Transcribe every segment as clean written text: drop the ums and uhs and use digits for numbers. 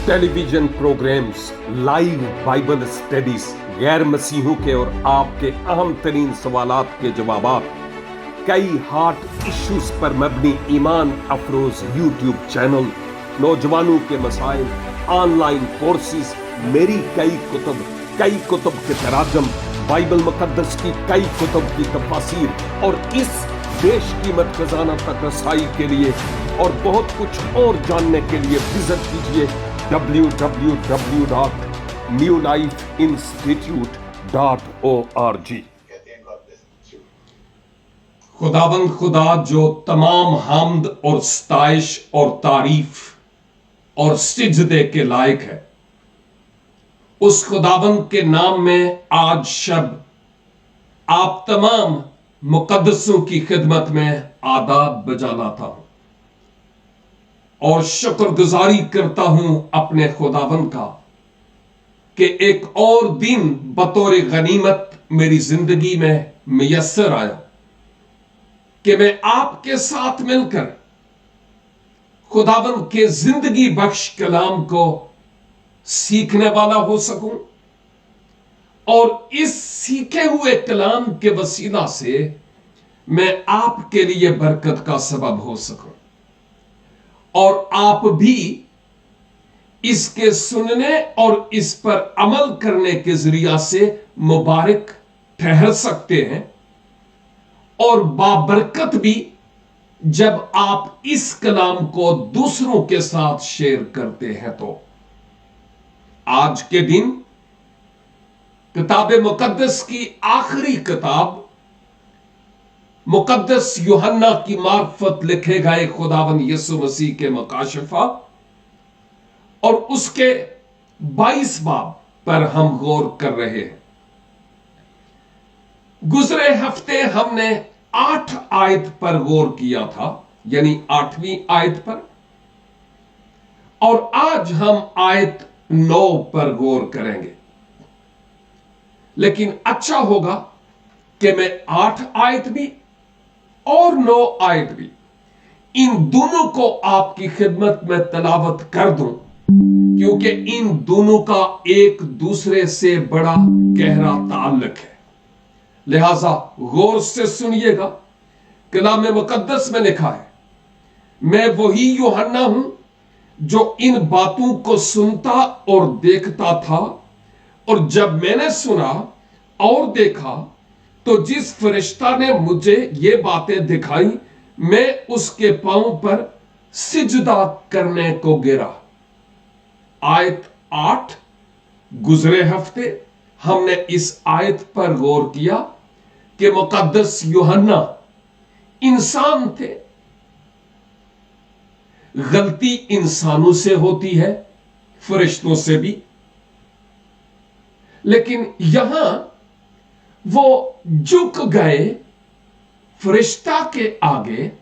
Television programs, live Bible studies, गैर मसीहों के और आपके अहम तरीन सवालात के जवाबात, कई हार्ट इश्यूज पर मबनी ईमान अफरोज यूट्यूब चैनल, नौजवानों के मसाइल, ऑनलाइन कोर्सेज, मेरी कई कुतुब के तराजम, बाइबल मुकद्दस की कई कुतुब की तफासीर और इस बेशकीमत खजाना तक रसाई के लिए और बहुत कुछ और जानने के लिए विजिट कीजिए www.newlifeinstitute.org। खुदावंद खुदा जो तमाम हामद और सताइश और तारीफ और सिजदे के लायक है, उस खुदावंद के नाम में आज शब आप तमाम मुकद्दसों की खिदमत में आदाब बजा लाता हूं और शुक्रगुजारी करता हूं अपने खुदावंद का कि एक और दिन बतौर गनीमत मेरी जिंदगी में मुयस्सर आया कि मैं आपके साथ मिलकर खुदावंद के जिंदगी बख्श कलाम को सीखने वाला हो सकूं और इस सीखे हुए कलाम के वसीला से मैं आपके लिए बरकत का सबब हो सकूं और आप भी इसके सुनने और इस पर अमल करने के जरिया से मुबारक ठहर सकते हैं और बाबरकत भी जब आप इस कलाम को दूसरों के साथ शेयर करते हैं। तो आज के दिन किताब मुकद्दस की आखिरी किताब मुकद्दस यूहन्ना की मार्फत लिखे गए खुदावंद यीशु मसीह के मुकाशफा और उसके 22 बाब पर हम गौर कर रहे हैं। गुजरे हफ्ते हमने 8 आयत पर गौर किया था, यानी 8वीं आयत पर, और आज हम आयत 9 पर गौर करेंगे। लेकिन अच्छा होगा कि मैं 8 आयत भी और 9 आयत भी, इन दोनों को आपकी खिदमत में तलावत कर दूं, क्योंकि इन दोनों का एक दूसरे से बड़ा गहरा ताल्लुक है। लिहाजा गौर से सुनिएगा। कलाम मुकद्दस में लिखा है, मैं वही यूहन्ना हूं जो इन बातों को सुनता और देखता था, और जब मैंने सुना और देखा तो जिस फरिश्ता ने मुझे ये बातें दिखाई, मैं उसके पांव पर सिजदा करने को गिरा। आयत 8। गुजरे हफ्ते हमने इस आयत पर गौर किया कि मुकद्दस यूहन्ना इंसान थे। गलती इंसानों से होती है, फरिश्तों से भी, लेकिन यहां वो झुक गए फरिश्ता के आगे।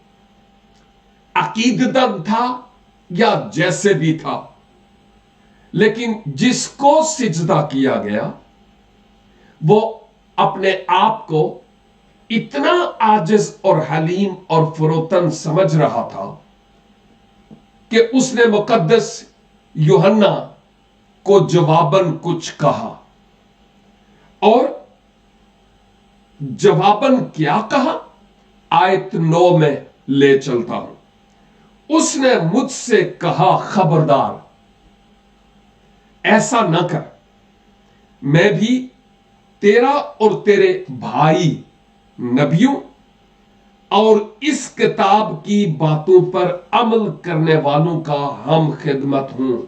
अकीदतन था या जैसे भी था, लेकिन जिसको सिजदा किया गया वो अपने आप को इतना आजिज और हलीम और फरोतन समझ रहा था कि उसने मुकद्दस यूहन्ना को जवाबन कुछ कहा। और जवाबन क्या कहा, आयत 9 में ले चलता हूं। उसने मुझसे कहा, खबरदार, ऐसा न कर। मैं भी तेरा और तेरे भाई नबियों और इस किताब की बातों पर अमल करने वालों का हम खिदमत हूं।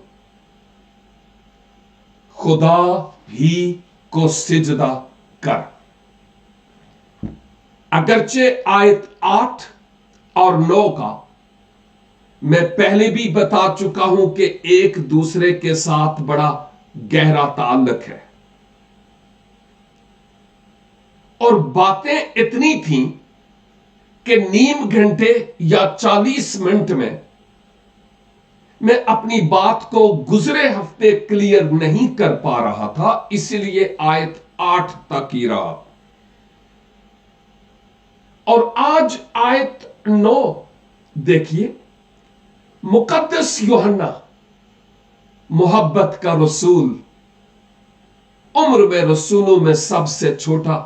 खुदा ही को सिजदा कर। अगरचे आयत 8 और 9 का मैं पहले भी बता चुका हूं कि एक दूसरे के साथ बड़ा गहरा ताल्लुक है, और बातें इतनी थीं कि नीम घंटे या 40 मिनट में मैं अपनी बात को गुजरे हफ्ते क्लियर नहीं कर पा रहा था, इसलिए आयत 8 तक ही रहा। और आज आयत 9 देखिए। मुकद्दस यूहन्ना मोहब्बत का रसूल, उम्र में रसूलों में सबसे छोटा,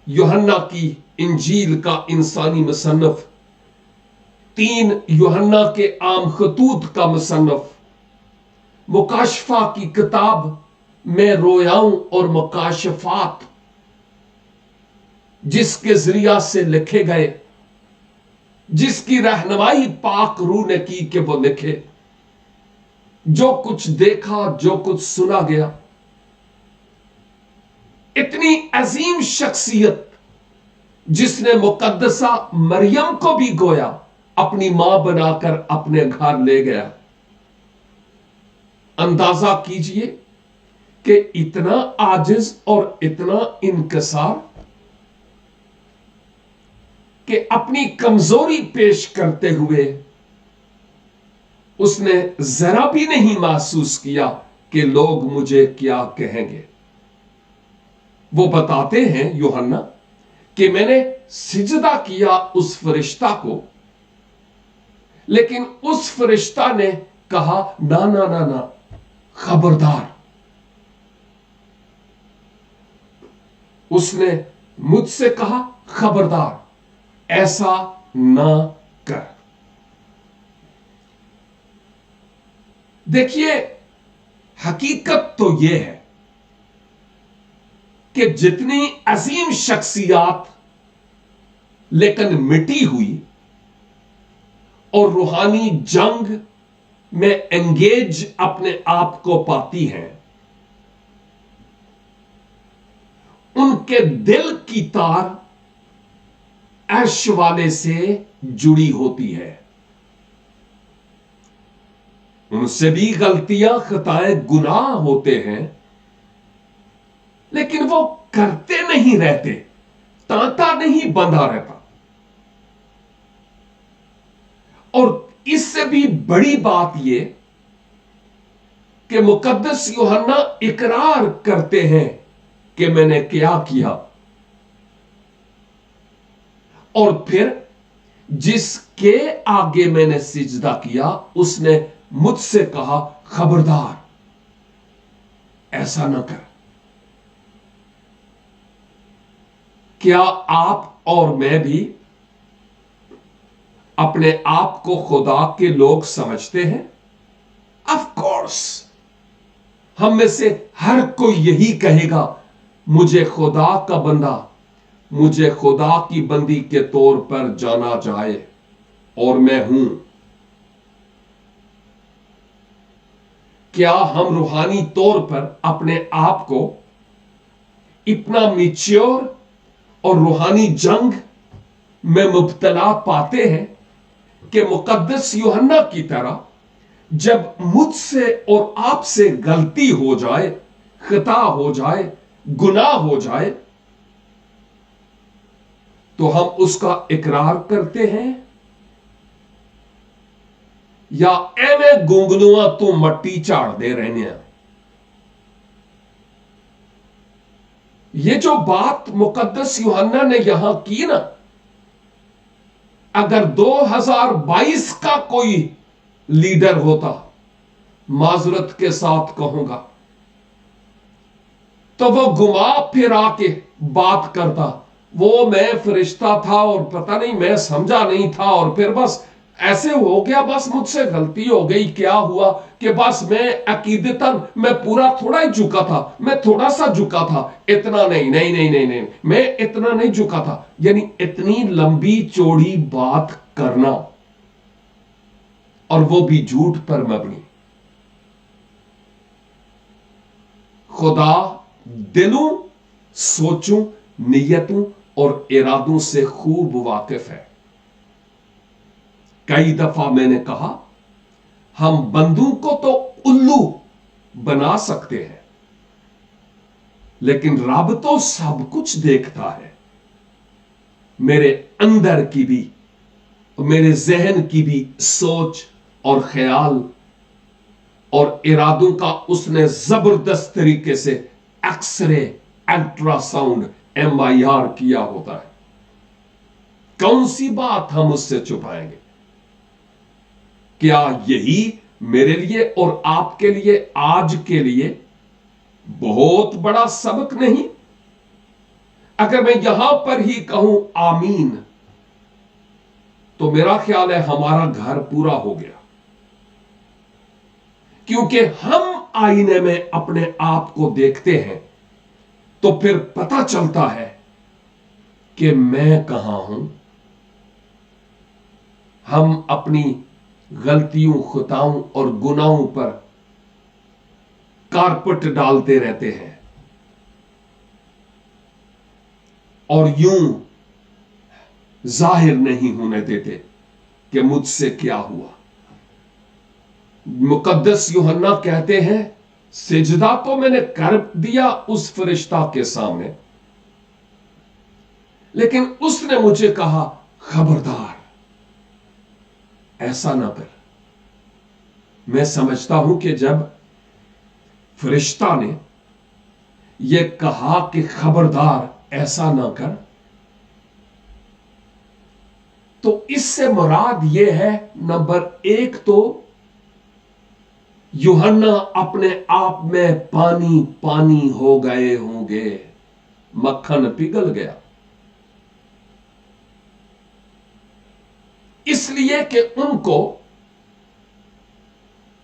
यूहन्ना की इंजील का इंसानी मुसन्नफ, 3 यूहन्ना के आम खतूत का मुसन्नफ, मुकाशफा की किताब में रोयाऊं और मुकाशफात जिसके जरिया से लिखे गए, जिसकी रहनुमाई पाक रूह ने की कि वो लिखे, जो कुछ देखा, जो कुछ सुना गया, इतनी अजीम शख्सियत जिसने मुकद्दसा मरियम को भी गोया अपनी मां बनाकर अपने घर ले गया। अंदाजा कीजिए कि इतना आजिज और इतना इनकसार कि अपनी कमजोरी पेश करते हुए उसने जरा भी नहीं महसूस किया कि लोग मुझे क्या कहेंगे। वो बताते हैं यूहन्ना कि मैंने सिजदा किया उस फरिश्ता को, लेकिन उस फरिश्ता ने कहा ना ना ना ना, खबरदार। उसने मुझसे कहा खबरदार, ऐसा ना कर। देखिए, हकीकत तो यह है कि जितनी अजीम शख्सियात लेकिन मिटी हुई और रूहानी जंग में एंगेज अपने आप को पाती हैं, उनके दिल की तार अर्श वाले से जुड़ी होती है। उनसे भी गलतियां, खताएं, गुनाह होते हैं, लेकिन वो करते नहीं रहते, तांता नहीं बंधा रहता। और इससे भी बड़ी बात यह कि मुकद्दस यूहन्ना इकरार करते हैं कि मैंने क्या किया, और फिर जिसके आगे मैंने सिजदा किया उसने मुझसे कहा खबरदार, ऐसा ना कर। क्या आप और मैं भी अपने आप को खुदा के लोग समझते हैं? ऑफ कोर्स, हम में से हर कोई यही कहेगा, मुझे खुदा का बंदा, मुझे खुदा की बंदी के तौर पर जाना जाए, और मैं हूं। क्या हम रूहानी तौर पर अपने आप को इतना मैच्योर और रूहानी जंग में मुब्तला पाते हैं कि मुकद्दस यूहन्ना की तरह जब मुझसे और आपसे गलती हो जाए, खता हो जाए, गुनाह हो जाए, तो हम उसका इकरार करते हैं, या एवें गुंगनुआ तो मट्टी झाड़ दे रहने हैं? ये जो बात मुकद्दस यूहन्ना ने यहां की ना, अगर 2022 का कोई लीडर होता, माजरत के साथ कहूंगा, तो वो घुमा फिरा के बात करता, वो मैं फरिश्ता था और पता नहीं मैं समझा नहीं था, और फिर बस ऐसे हो गया, बस मुझसे गलती हो गई, क्या हुआ कि बस मैं अकीदतन मैं पूरा थोड़ा ही झुका था, मैं थोड़ा सा झुका था, इतना नहीं नहीं नहीं नहीं नहीं, मैं इतना नहीं झुका था। यानी इतनी लंबी चौड़ी बात करना, और वो भी झूठ पर मबनी। खुदा दिलों, सोचों, नियतों और इरादों से खूब वाकिफ है। कई दफा मैंने कहा, हम बंदूक को तो उल्लू बना सकते हैं, लेकिन रब तो सब कुछ देखता है। मेरे अंदर की भी, मेरे जहन की भी सोच और ख्याल और इरादों का उसने जबरदस्त तरीके से एक्सरे, अल्ट्रासाउंड, MIR किया होता है। कौन सी बात हम उससे छुपाएंगे? क्या यही मेरे लिए और आपके लिए आज के लिए बहुत बड़ा सबक नहीं? अगर मैं यहां पर ही कहूं आमीन, तो मेरा ख्याल है हमारा घर पूरा हो गया। क्योंकि हम आईने में अपने आप को देखते हैं तो फिर पता चलता है कि मैं कहां हूं। हम अपनी गलतियों, खताओं और गुनाहों पर कारपेट डालते रहते हैं और यूं जाहिर नहीं होने देते कि मुझसे क्या हुआ। मुकद्दस यूहन्ना कहते हैं, सिजदा तो मैंने कर दिया उस फरिश्ता के सामने, लेकिन उसने मुझे कहा खबरदार ऐसा ना कर। मैं समझता हूं कि जब फरिश्ता ने यह कहा कि खबरदार ऐसा ना कर, तो इससे मुराद यह है, नंबर एक तो यूहन्ना अपने आप में पानी पानी हो गए होंगे, मक्खन पिघल गया, इसलिए कि उनको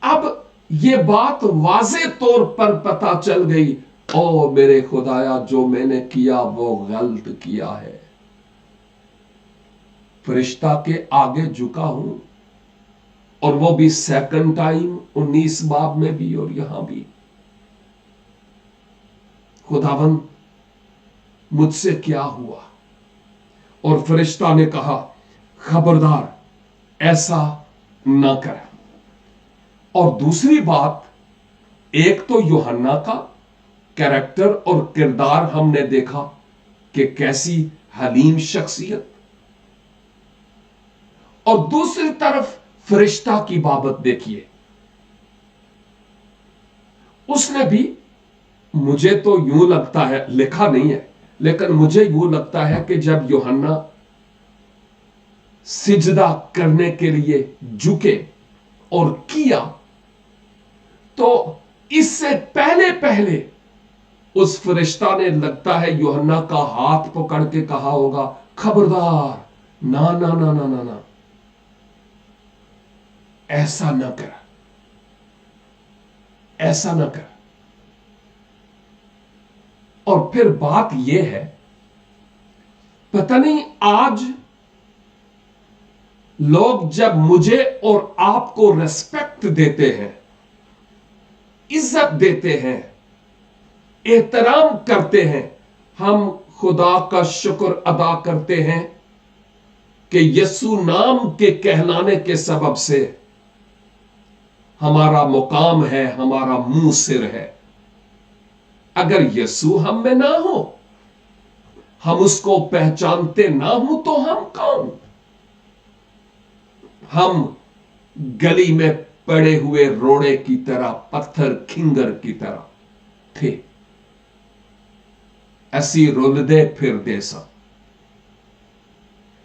अब यह बात वाज़े तौर पर पता चल गई, ओ मेरे खुदाया जो मैंने किया वो गलत किया है। फरिश्ता के आगे झुका हूं, और वो भी सेकंड टाइम 19 बाब में भी और यहां भी। खुदावन मुझसे क्या हुआ? और फरिश्ता ने कहा खबरदार ऐसा ना कर। और दूसरी बात, एक तो यूहन्ना का कैरेक्टर और किरदार हमने देखा कि कैसी हलीम शख्सियत, और दूसरी तरफ फरिश्ता की बाबत देखिए, उसने भी, मुझे तो यूं लगता है, लिखा नहीं है लेकिन मुझे यूं लगता है कि जब यूहन्ना सिजदा करने के लिए झुके और किया, तो इससे पहले पहले उस फरिश्ता ने, लगता है, यूहन्ना का हाथ पकड़ के कहा होगा खबरदार, ना ना ना ना ना ना, ऐसा ना कर, ऐसा ना कर। और फिर बात यह है, पता नहीं आज लोग जब मुझे और आपको रेस्पेक्ट देते हैं, इज्जत देते हैं, एहतराम करते हैं, हम खुदा का शुक्र अदा करते हैं कि यीशु नाम के कहलाने के सबब से हमारा मुकाम है, हमारा मुंह सिर है। अगर यीशु हम में ना हो, हम उसको पहचानते ना हो, तो हम कौन? हम गली में पड़े हुए रोड़े की तरह, पत्थर खिंगर की तरह थे, ऐसी रुलदे फिर दे सा।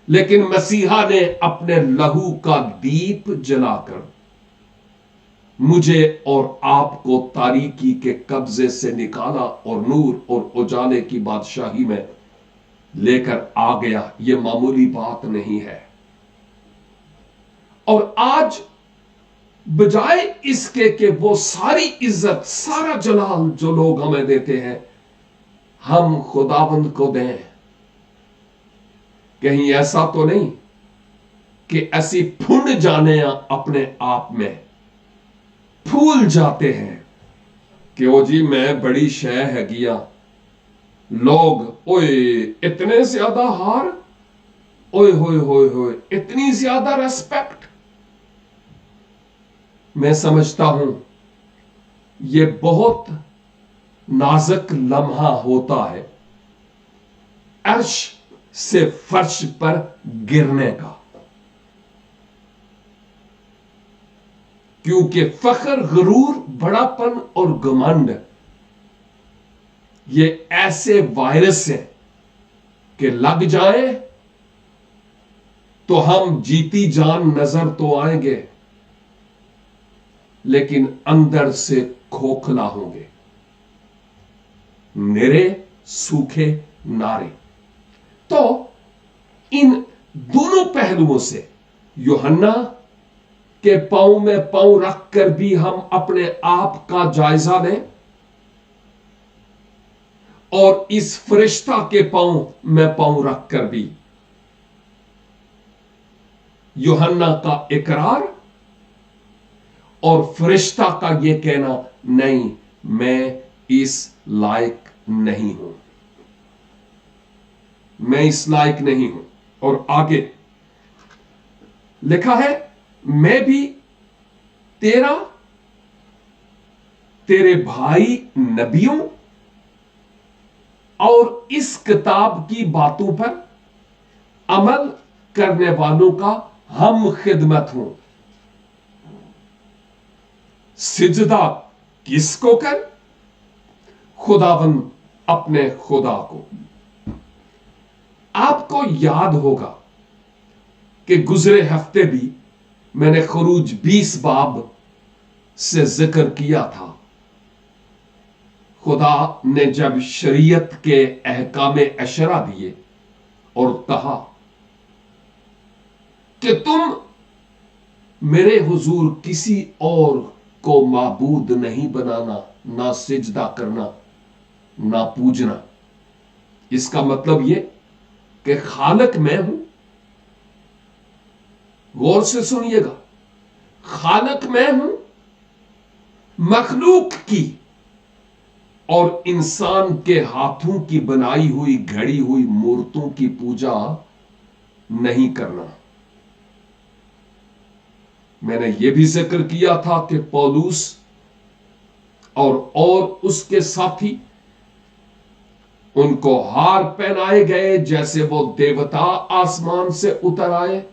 लेकिन मसीहा ने अपने लहू का दीप जलाकर मुझे और आपको तारीकी के कब्जे से निकाला और नूर और उजाले की बादशाही में लेकर आ गया। यह मामूली बात नहीं है। और आज बजाय इसके कि वो सारी इज्जत, सारा जलाल जो लोग हमें देते हैं, हम खुदाबंद को दें, कहीं ऐसा तो नहीं कि ऐसी फुंड जाने अपने आप में, फूल जाते हैं कि ओ जी मैं बड़ी शय है गिया, लोग ओए इतने ज्यादा हार, ओए होए होए होए इतनी ज्यादा रेस्पेक्ट। मैं समझता हूं यह बहुत नाजुक लम्हा होता है अर्श से फर्श पर गिरने का, क्योंकि फख्र, गुरूर, बड़ापन और घमंड ये ऐसे वायरस हैं कि लग जाए तो हम जीती जान नजर तो आएंगे, लेकिन अंदर से खोखला होंगे, निरे सूखे नारे। तो इन दोनों पहलुओं से यूहन्ना के पांव में पांव रखकर भी हम अपने आप का जायजा लें, और इस फरिश्ता के पांव में पांव रखकर भी यूहन्ना का इकरार और फरिश्ता का यह कहना, नहीं मैं इस लायक नहीं हूं, मैं इस लायक नहीं हूं। और आगे लिखा है, मैं भी तेरे भाई नबियों और इस किताब की बातों पर अमल करने वालों का हम खिदमत हूं। सिजदा किसको कर? खुदावंद अपने खुदा को। आपको याद होगा कि गुजरे हफ्ते भी मैंने खरूज 20 बाब से जिक्र किया था। खुदा ने जब शरीयत के अहकामे अशरा दिए और कहा कि तुम मेरे हुजूर किसी और को माबूद नहीं बनाना, ना सिजदा करना, ना पूजना। इसका मतलब यह कि खालिक मैं हूं। गौर से सुनिएगा, खालिक मैं हूं, मखलूक की और इंसान के हाथों की बनाई हुई घड़ी हुई मूर्तों की पूजा नहीं करना। मैंने यह भी जिक्र किया था कि पौलुस और उसके साथी, उनको हार पहनाए गए जैसे वो देवता आसमान से उतर आए,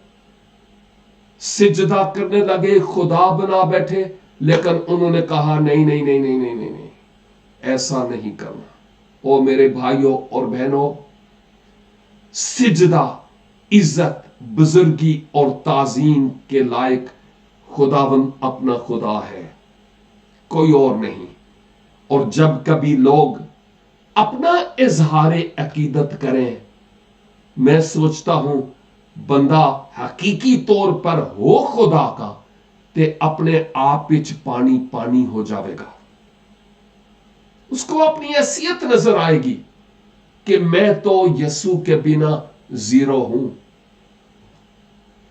सिजदा करने लगे, खुदा बना बैठे, लेकिन उन्होंने कहा नहीं नहीं नहीं नहीं नहीं नहीं, नहीं ऐसा नहीं करना। ओ मेरे भाइयों और बहनों, सिजदा इज्जत, बुजुर्गी और ताजीम के लायक खुदावंद अपना खुदा है, कोई और नहीं। और जब कभी लोग अपना इजहारे अकीदत करें, मैं सोचता हूं बंदा हकीकी तौर पर हो खुदा का ते अपने आप विच पानी पानी हो जाएगा। उसको अपनी हैसियत नजर आएगी कि मैं तो यसू के बिना जीरो हूं,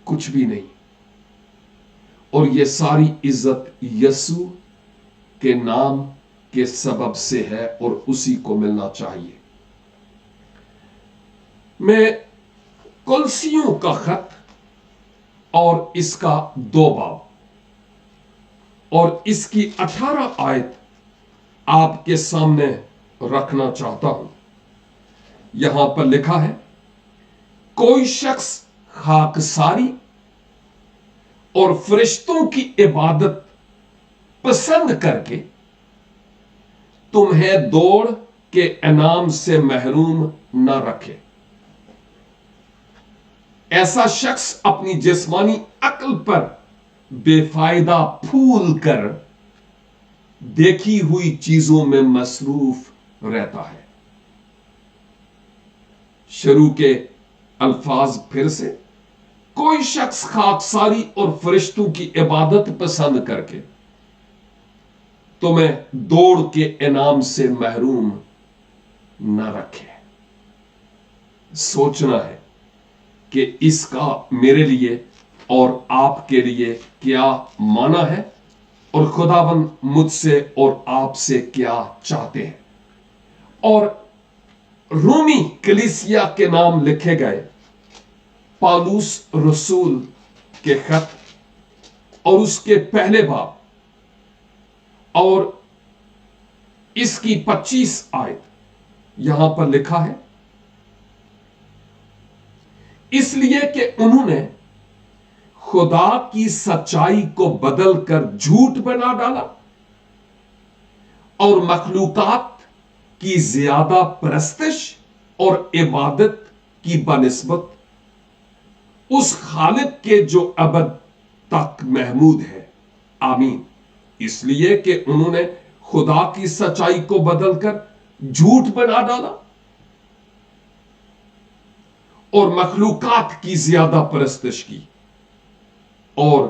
कुछ भी नहीं। और ये सारी इज्जत यसू के नाम के सबब से है और उसी को मिलना चाहिए। मैं कुलसियों का खत और इसका 2 बाब और इसकी 18 आयत आपके सामने रखना चाहता हूं। यहां पर लिखा है, कोई शख्स खाकसारी और फरिश्तों की इबादत पसंद करके तुम्हें दौड़ के इनाम से महरूम न रखे। ऐसा शख्स अपनी जिस्मानी अक्ल पर बेफायदा फूल कर देखी हुई चीजों में मसरूफ रहता है। शुरू के अल्फाज फिर से, कोई शख्स खाकसारी और फरिश्तों की इबादत पसंद करके तुम्हें दौड़ के इनाम से महरूम न रखे। सोचना है कि इसका मेरे लिए और आपके लिए क्या माना है और खुदावंद मुझसे और आपसे क्या चाहते हैं। और रोमी कलीसिया के नाम लिखे गए पौलुस रसूल के खत और उसके पहले बाब और इसकी 25 आयत यहां पर लिखा है, इसलिए कि उन्होंने खुदा की सच्चाई को बदलकर झूठ बना डाला और मखलूकात की ज्यादा परस्तिश और इबादत की बनिस्बत उस खालिक के जो अबद तक महमूद है, आमीन, اس لیے کہ انہوں نے خدا کی سچائی کو بدل کر جھوٹ بنا ڈالا اور مخلوقات کی زیادہ پرستش کی اور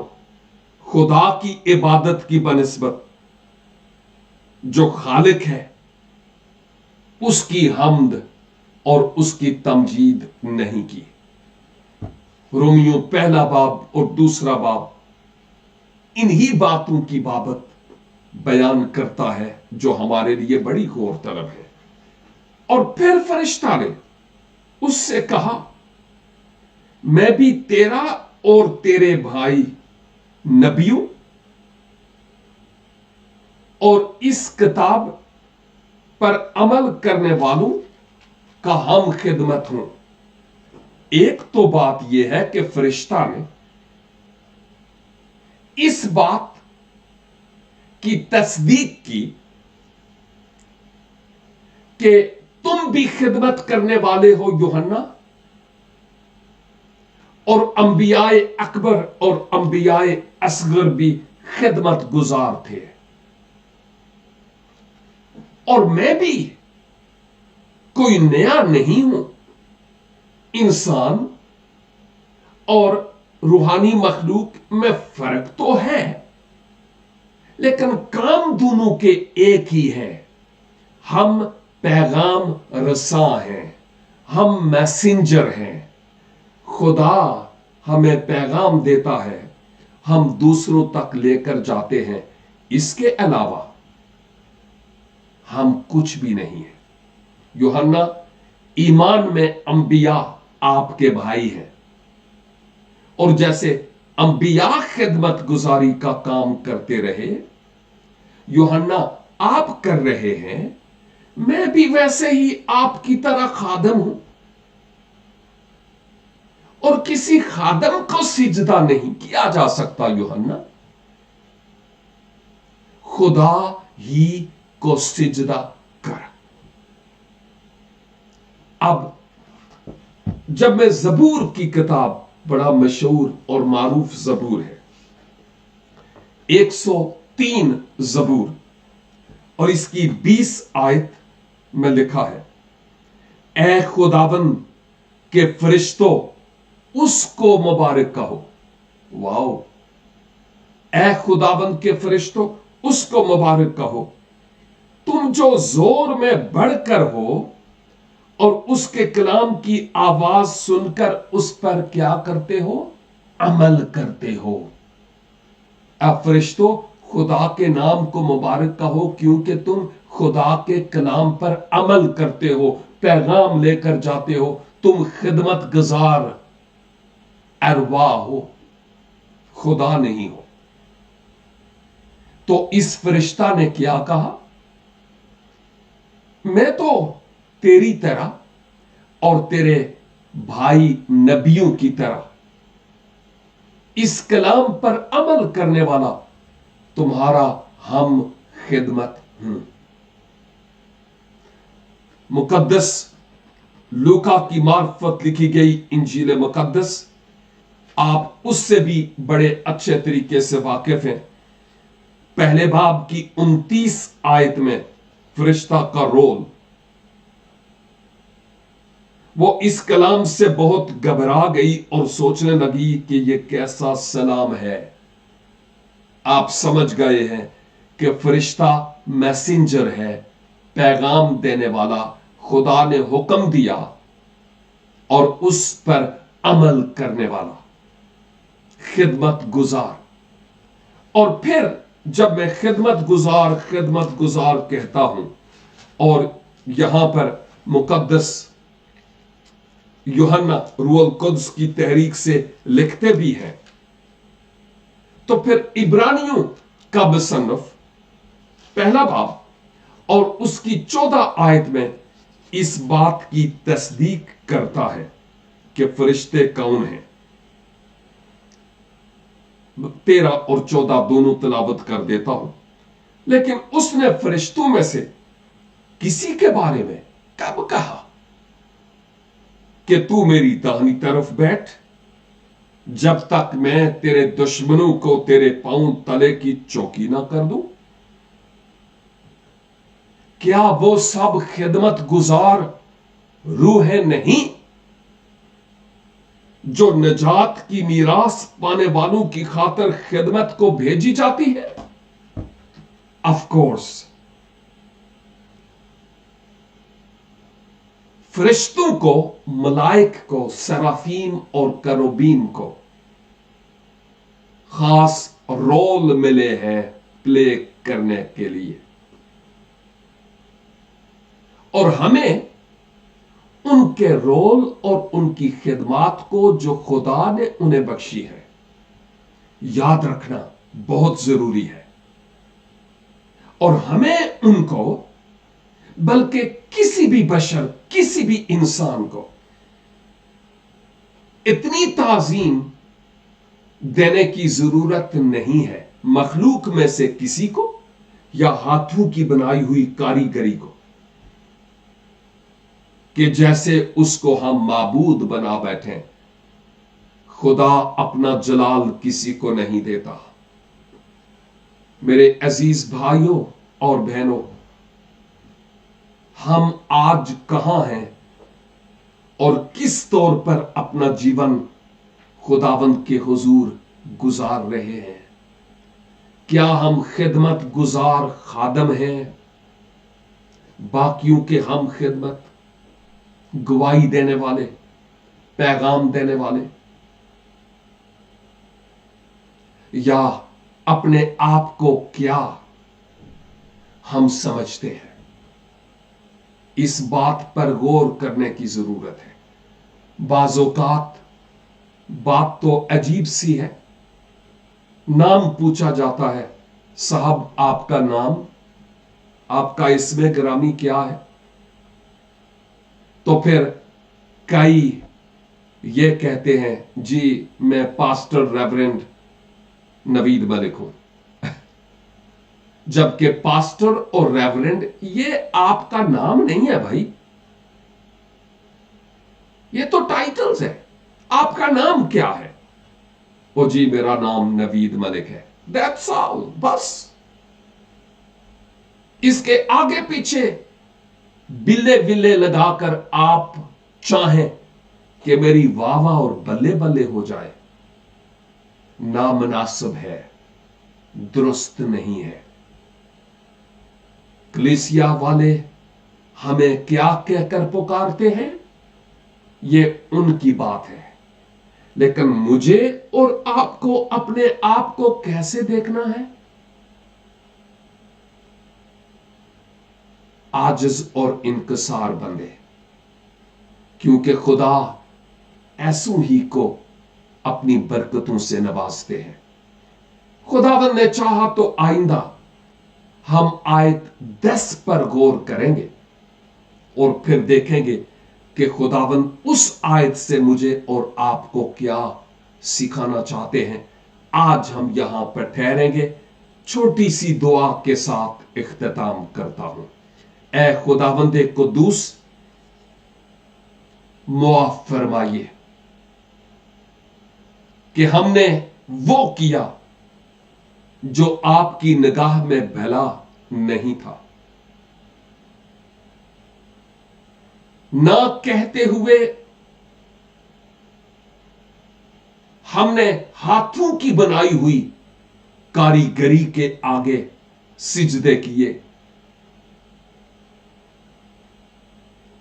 خدا کی عبادت کی بنسبت جو خالق ہے اس کی حمد اور اس کی تمجید نہیں کی۔ رومیوں پہلا باب اور دوسرا باب انہی باتوں کی بابت بیان کرتا ہے جو ہمارے لیے بڑی غور طلب ہے۔ اور پھر فرشتہ نے اس سے کہا، میں بھی تیرا اور تیرے بھائی نبیوں اور اس کتاب پر عمل کرنے والوں کا ہم خدمت ہوں۔ ایک تو بات یہ ہے کہ فرشتہ نے اس بات کی تصدیق کی کہ تم بھی خدمت کرنے والے ہو یوحنا، اور انبیاء اکبر اور انبیاء اصغر بھی خدمت گزار تھے، اور میں بھی کوئی نیا نہیں ہوں۔ انسان اور روحانی مخلوق میں فرق تو ہے، لیکن کام دونوں کے ایک ہی ہے۔ ہم پیغام رساں ہیں، ہم میسنجر ہیں۔ خدا ہمیں پیغام دیتا ہے، ہم دوسروں تک لے کر جاتے ہیں۔ اس کے علاوہ ہم کچھ بھی نہیں ہیں۔ یوحنا، ایمان میں انبیاء آپ کے بھائی ہیں، اور جیسے انبیاء خدمت گزاری کا کام کرتے رہے، یوحنا آپ کر رہے ہیں، میں بھی ویسے ہی آپ کی طرح خادم ہوں، اور کسی خادم کو سجدہ نہیں کیا جا سکتا یوحنا، خدا ہی کو سجدہ کر۔ اب جب میں زبور کی کتاب، بڑا مشہور اور معروف زبور ہے، 103 زبور اور اس کی 20 آیت میں لکھا ہے، اے خداوند کے فرشتوں اس کو مبارک کہو۔ واو! اے خداوند کے فرشتوں اس کو مبارک کہو، تم جو زور میں بڑھ کر ہو اور اس کے کلام کی آواز سن کر اس پر کیا کرتے ہو؟ عمل کرتے ہو۔ اے فرشتوں، خدا کے نام کو مبارک کہو، کیونکہ تم خدا کے کلام پر عمل کرتے ہو، پیغام لے کر جاتے ہو، تم خدمت گزار ارواح ہو، خدا نہیں ہو۔ تو اس فرشتہ نے کیا کہا؟ میں تو تیری طرح اور تیرے بھائی نبیوں کی طرح اس کلام پر عمل کرنے والا تمہارا ہم خدمت ہوں۔ مقدس لوکا کی معرفت لکھی گئی انجیل مقدس، آپ اس سے بھی بڑے اچھے طریقے سے واقف ہیں۔ پہلے باب کی 29 آیت میں فرشتہ کا رول، وہ اس کلام سے بہت گھبرا گئی اور سوچنے لگی کہ یہ کیسا سلام ہے۔ آپ سمجھ گئے ہیں کہ فرشتہ میسنجر ہے، پیغام دینے والا، خدا نے حکم دیا اور اس پر عمل کرنے والا، خدمت گزار۔ اور پھر جب میں خدمت گزار کہتا ہوں، اور یہاں پر مقدس یوحنا روح القدس کی تحریک سے لکھتے بھی ہیں، تو پھر عبرانیوں کا مصنف پہلا باب اور اس کی 14 آیت میں اس بات کی تصدیق کرتا ہے کہ فرشتے کون ہیں۔ 13 اور 14 دونوں تلاوت کر دیتا ہوں۔ لیکن اس نے فرشتوں میں سے کسی کے بارے میں کب کہا کہ تو میری داہنی طرف بیٹھ، जब तक मैं तेरे दुश्मनों को तेरे पांव तले की चौकी ना कर दूं? क्या वो सब खिदमत गुजार रूहें नहीं जो निजात की मीरास पाने वालों की खातिर खिदमत को भेजी जाती है? ऑफ कोर्स फरिश्तों को, मलाइक को, सराफीम और करोबीम को खास रोल मिले हैं प्ले करने के लिए, और हमें उनके रोल और उनकी खिदमत को जो खुदा ने उन्हें बख्शी है याद रखना बहुत जरूरी है। और हमें उनको, बल्कि किसी भी बशर, किसी भी इंसान को इतनी ताजीम देने की जरूरत नहीं है मखलूक में से किसी को या हाथों की बनाई हुई कारीगरी को, कि जैसे उसको हम माबूद बना बैठे। खुदा अपना जलाल किसी को नहीं देता। मेरे अजीज भाइयों और बहनों, हम आज कहां हैं और किस तौर पर अपना जीवन खुदावंद के हुजूर गुजार रहे हैं? क्या हम खिदमत गुजार खादम हैं, बाकियों के हम खिदमत, गवाही देने वाले, पैगाम देने वाले, या अपने आप को क्या हम समझते हैं? इस बात पर गौर करने की जरूरत है। बाज़ौकात बात तो अजीब सी है। नाम पूछा जाता है, साहब आपका नाम, आपका इस्मे गिरामी क्या है? तो फिर कई ये कहते हैं, जी मैं पास्टर रेवरेंड नवीद मलिक हूं। जबकि पास्टर और रेवरेंड ये आपका नाम नहीं है भाई, ये तो टाइटल्स है। आपका नाम क्या है? ओ जी मेरा नाम नवीद मलिक है, दैट्स ऑल, बस। इसके आगे पीछे बिल्ले बिल्ले लगाकर आप चाहें कि मेरी वाह वाह और बल्ले बल्ले हो जाए, नामनासिब है, दुरुस्त नहीं है। कलीसिया वाले हमें क्या कहकर पुकारते हैं, ये उनकी बात है, लेकिन मुझे और आपको अपने आप को कैसे देखना है? आजिज और इनकसार बंदे, क्योंकि खुदा ऐसों ही को अपनी बरकतों से नवाजते हैं। खुदावंद ने चाहा तो आइंदा हम आयत 10 पर गौर करेंगे और फिर देखेंगे कि खुदावंद उस आयत से मुझे और आपको क्या सिखाना चाहते हैं। आज हम यहां पर ठहरेंगे। छोटी सी दुआ के साथ इख्तिताम करता हूं। ऐ खुदावंदे कुद्दूस, मुआफ फरमाइए कि हमने वो किया जो आपकी निगाह में भला नहीं था, ना कहते हुए हमने हाथों की बनाई हुई कारीगरी के आगे सिजदे किए,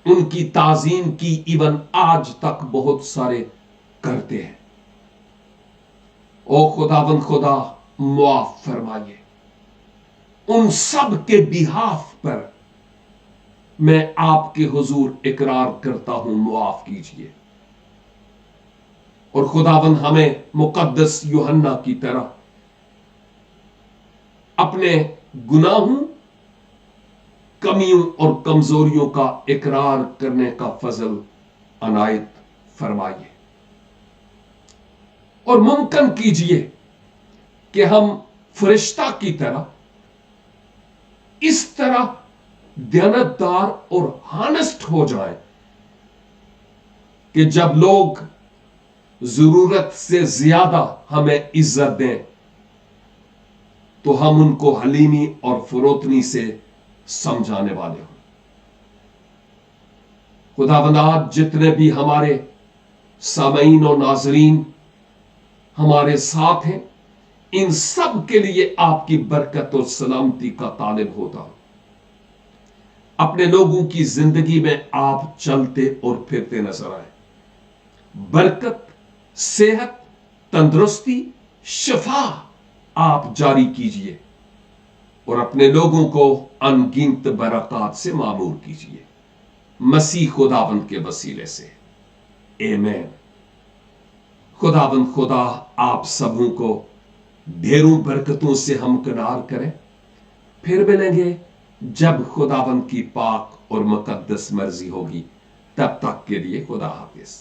उनकी ताजीम की इवन आज तक बहुत सारे करते हैं। ओ खुदावंद खुदा, मुआफ फरमाइए। उन सब के बिहाफ पर मैं आपके हुजूर इकरार करता हूं, मुआफ कीजिए। और खुदावंद हमें मुकद्दस यूहन्ना की तरह अपने गुनाहों, कमियों और कमजोरियों का इकरार करने का फजल अनायत फरमाइए, और मुमकिन कीजिए कि हम फरिश्ता की तरह इस तरह दयानतदार और हानेस्ट हो जाएं कि जब लोग जरूरत से ज्यादा हमें इज्जत दें तो हम उनको हलीमी और फरोतनी से समझाने वाले हों। खुदावंद आज जितने भी हमारे सामीन और नाजरीन हमारे साथ हैं, इन सब के लिए आपकी बरकत और सलामती का तालिब होता हूं। अपने लोगों की जिंदगी में आप चलते और फिरते नजर आए। बरकत, सेहत, तंदुरुस्ती, शिफा आप जारी कीजिए और अपने लोगों को अनगिनत बरकत से मामूर कीजिए, मसीह खुदावंद के वसीले से, आमीन। खुदावंद खुदा आप सबों को ढेरों बरकतों से हमकिनार करें। फिर मिलेंगे जब खुदावंद की पाक और मुकद्दस मर्जी होगी। तब तक के लिए खुदा हाफिज।